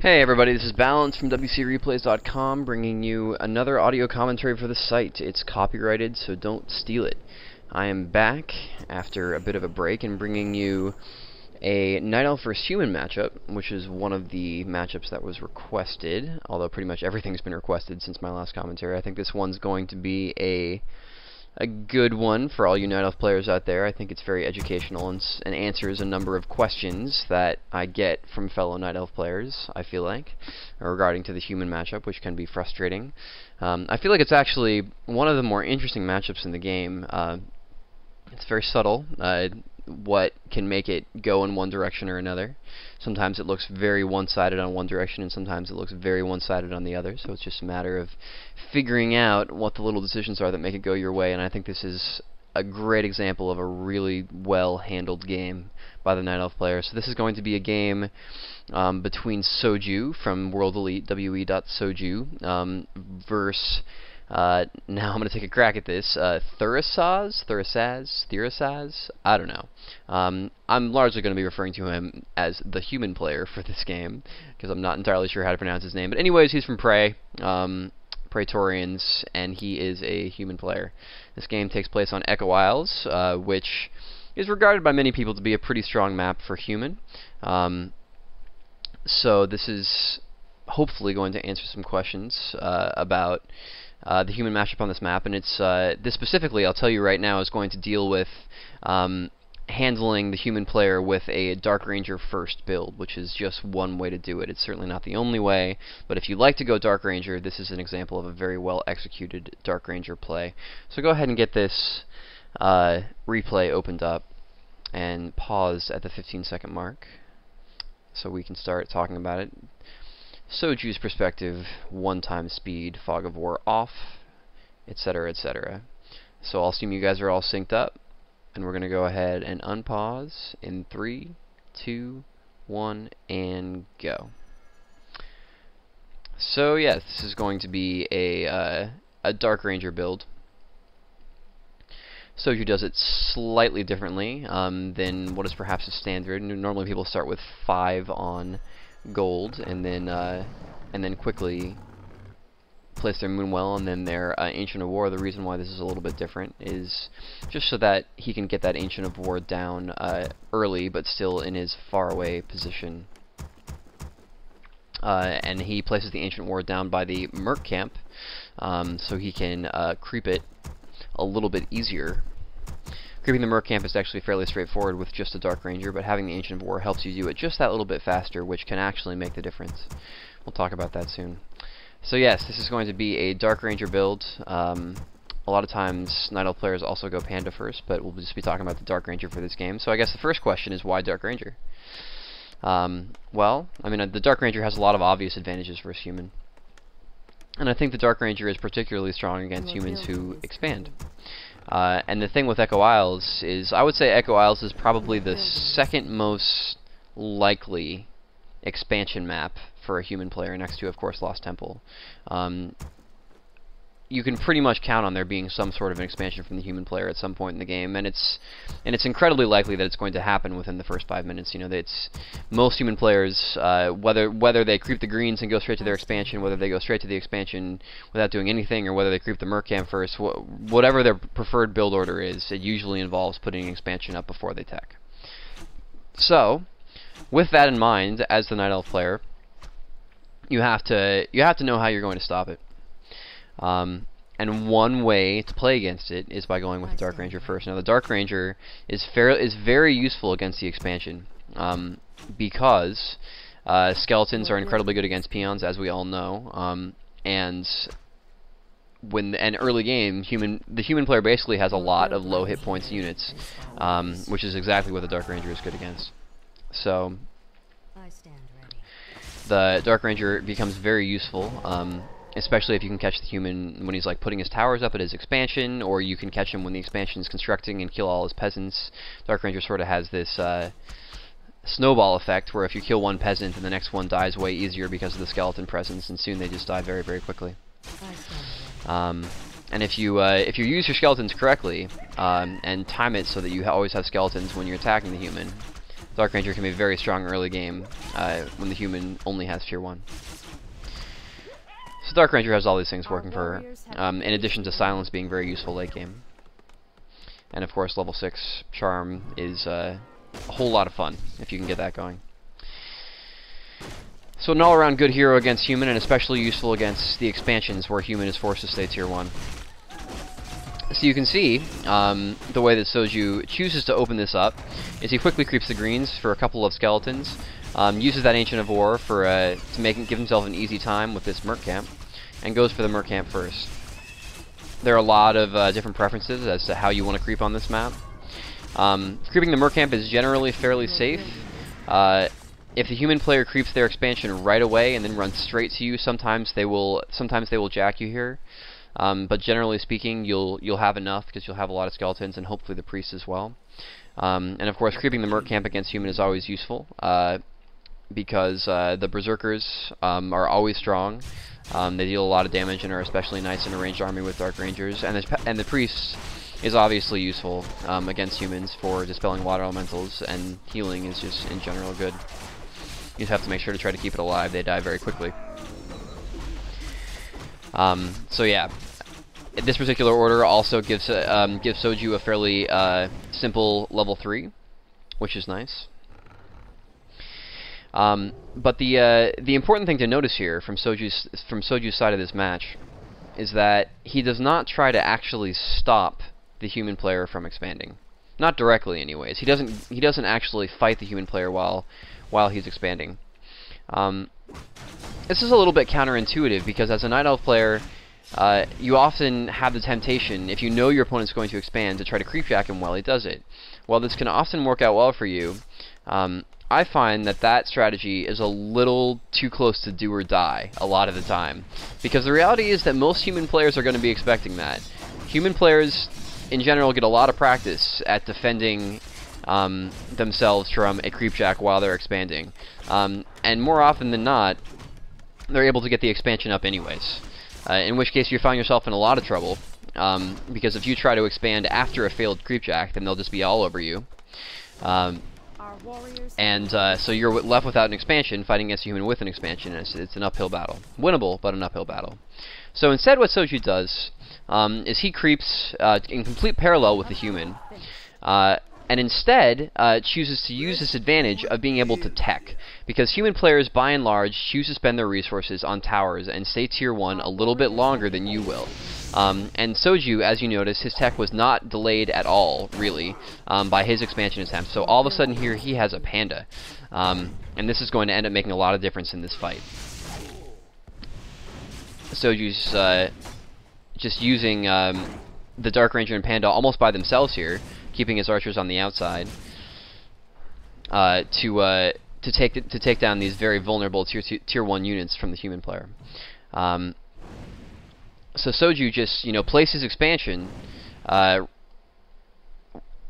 Hey everybody, this is Balance from WCReplays.com bringing you another audio commentary for the site. It's copyrighted, so don't steal it. I am back after a bit of a break and bringing you a Night Elf vs. Human matchup, which is one of the matchups that was requested, although pretty much everything's been requested since my last commentary. I think this one's going to be a good one for all you Night Elf players out there. I think it's very educational and answers a number of questions that I get from fellow Night Elf players, I feel like, regarding to the human matchup, which can be frustrating. I feel like it's actually one of the more interesting matchups in the game. It's very subtle, what can make it go in one direction or another. Sometimes it looks very one-sided on one direction, and sometimes it looks very one-sided on the other, so it's just a matter of figuring out what the little decisions are that make it go your way, and I think this is a great example of a really well-handled game by the Night Elf player. So this is going to be a game between Soju from World Elite, we.soju, versus now I'm going to take a crack at this. Thurisaz? I don't know. I'm largely going to be referring to him as the human player for this game, because I'm not entirely sure how to pronounce his name. But anyways, he's from Prey, Praetorians, and he is a human player. This game takes place on Echo Isles, which is regarded by many people to be a pretty strong map for human. So this is hopefully going to answer some questions about the human matchup on this map, and it's this specifically, I'll tell you right now, is going to deal with handling the human player with a Dark Ranger first build, which is just one way to do it. It's certainly not the only way, but if you like to go Dark Ranger, this is an example of a very well executed Dark Ranger play. So go ahead and get this replay opened up and pause at the 15-second mark so we can start talking about it. Soju's perspective, 1x speed, fog of war off, etc., etc. So I'll assume you guys are all synced up, and we're going to go ahead and unpause in 3, 2, 1, and go. So yes, this is going to be a Dark Ranger build. Soju does it slightly differently than what is perhaps a standard. Normally people start with 5 on gold, and then quickly place their Moonwell and then their Ancient of War. The reason why this is a little bit different is just so that he can get that Ancient of War down early, but still in his faraway position. And he places the Ancient War down by the Merc camp, so he can creep it a little bit easier. Creeping the Merc camp is actually fairly straightforward with just a Dark Ranger, but having the Ancient of War helps you do it just that little bit faster, which can actually make the difference. We'll talk about that soon. So yes, this is going to be a Dark Ranger build. A lot of times Night Elf players also go Panda first, but we'll just be talking about the Dark Ranger for this game. So I guess the first question is, why Dark Ranger? Well, I mean, the Dark Ranger has a lot of obvious advantages versus human. And I think the Dark Ranger is particularly strong against humans who expand. And the thing with Echo Isles is, I would say Echo Isles is probably the second most likely expansion map for a human player, next to, of course, Lost Temple. You can pretty much count on there being some sort of an expansion from the human player at some point in the game, and it's incredibly likely that it's going to happen within the first 5 minutes. You know, it's most human players, whether they creep the greens and go straight to their expansion, whether they go straight to the expansion without doing anything, or whether they creep the Merc camp first, whatever their preferred build order is, it usually involves putting an expansion up before they tech. So, with that in mind, as the Night Elf player, you have to know how you're going to stop it. And one way to play against it is by going with the Dark Ranger first. Now, the Dark Ranger is very useful against the expansion, because skeletons are incredibly good against peons, as we all know. And when an early game, the human player basically has a lot of low hit points units, which is exactly what the Dark Ranger is good against. So the Dark Ranger becomes very useful, especially if you can catch the human when he's like putting his towers up at his expansion, or you can catch him when the expansion is constructing and kill all his peasants. Dark Ranger sort of has this snowball effect, where if you kill one peasant, and the next one dies way easier because of the skeleton presence, and soon they just die very, very quickly. And if you use your skeletons correctly, and time it so that you always have skeletons when you're attacking the human, Dark Ranger can be very strong early game when the human only has tier 1. So Dark Ranger has all these things working for her, in addition to Silence being very useful late game. And of course level 6 Charm is a whole lot of fun if you can get that going. So an all-around good hero against human, and especially useful against the expansions where human is forced to stay tier 1. So you can see the way that Soju chooses to open this up is he quickly creeps the greens for a couple of skeletons, uses that Ancient of War for to give himself an easy time with this Merc Camp, and goes for the Merc Camp first. There are a lot of different preferences as to how you want to creep on this map. Creeping the Merc Camp is generally fairly safe. If the human player creeps their expansion right away and then runs straight to you, sometimes they will jack you here. But generally speaking, you'll have enough because you'll have a lot of skeletons and hopefully the priest as well. And of course, creeping the Merc Camp against human is always useful because the berserkers are always strong. They deal a lot of damage and are especially nice in a ranged army with Dark Rangers. And the priest is obviously useful against humans for dispelling water elementals, and healing is just in general good. You just have to make sure to try to keep it alive. They die very quickly. So yeah, this particular order also gives Soju a fairly simple level 3, which is nice. But the important thing to notice here from Soju's side of this match is that he does not try to actually stop the human player from expanding. Not directly, anyways. He doesn't actually fight the human player while he's expanding. This is a little bit counterintuitive because as a Night Elf player, you often have the temptation, if you know your opponent's going to expand, to try to creepjack him while he does it. While this can often work out well for you, I find that strategy is a little too close to do or die a lot of the time. Because the reality is that most human players are going to be expecting that. Human players, in general, get a lot of practice at defending themselves from a creepjack while they're expanding. And more often than not, they're able to get the expansion up anyways. In which case you find yourself in a lot of trouble, because if you try to expand after a failed creepjack, then they'll just be all over you. So you're left without an expansion, fighting against a human with an expansion, and it's an uphill battle. Winnable, but an uphill battle. So instead what Soju does is he creeps in complete parallel with the human, and instead chooses to use this advantage of being able to tech, because human players by and large choose to spend their resources on towers and stay tier 1 a little bit longer than you will. And Soju, as you notice, his tech was not delayed at all, really, by his expansion attempt. So all of a sudden here he has a panda, and this is going to end up making a lot of difference in this fight. Soju's just using the Dark Ranger and Panda almost by themselves here, keeping his archers on the outside to take down these very vulnerable tier 1 units from the human player. So Soju just places expansion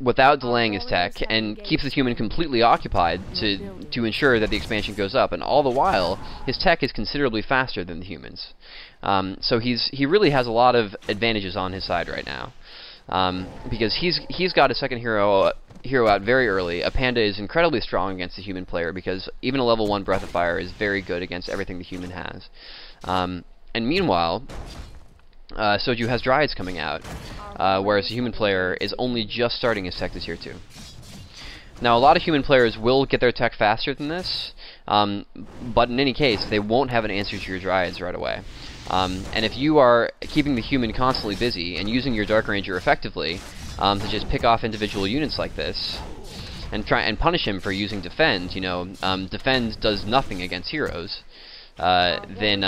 without delaying his tech and keeps the human completely occupied to ensure that the expansion goes up, and all the while his tech is considerably faster than the humans. So he really has a lot of advantages on his side right now. Because he's got a second hero out very early. A panda is incredibly strong against the human player because even a level 1 Breath of Fire is very good against everything the human has. And meanwhile, Soju has Dryads coming out, whereas the human player is only just starting his tech to tier 2. Now, a lot of human players will get their tech faster than this, but in any case, they won't have an answer to your Dryads right away. And if you are keeping the human constantly busy and using your Dark Ranger effectively to just pick off individual units like this and try and punish him for using Defend, Defend does nothing against heroes, then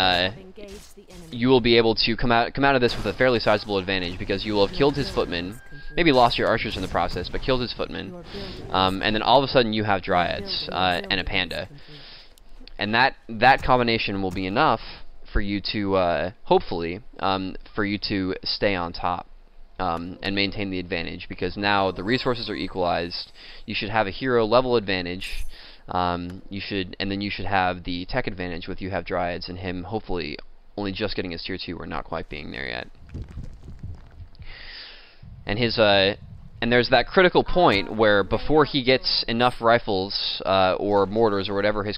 you will be able to come out of this with a fairly sizable advantage because you will have killed his footmen, maybe lost your archers in the process, but killed his footmen, and then all of a sudden you have Dryads and a panda. And that combination will be enough for you to, hopefully, for you to stay on top and maintain the advantage, because now the resources are equalized. You should have a hero level advantage. And then you should have the tech advantage with you have Dryads and him hopefully only just getting his tier 2 or not quite being there yet. And And there's that critical point where before he gets enough rifles or mortars or whatever his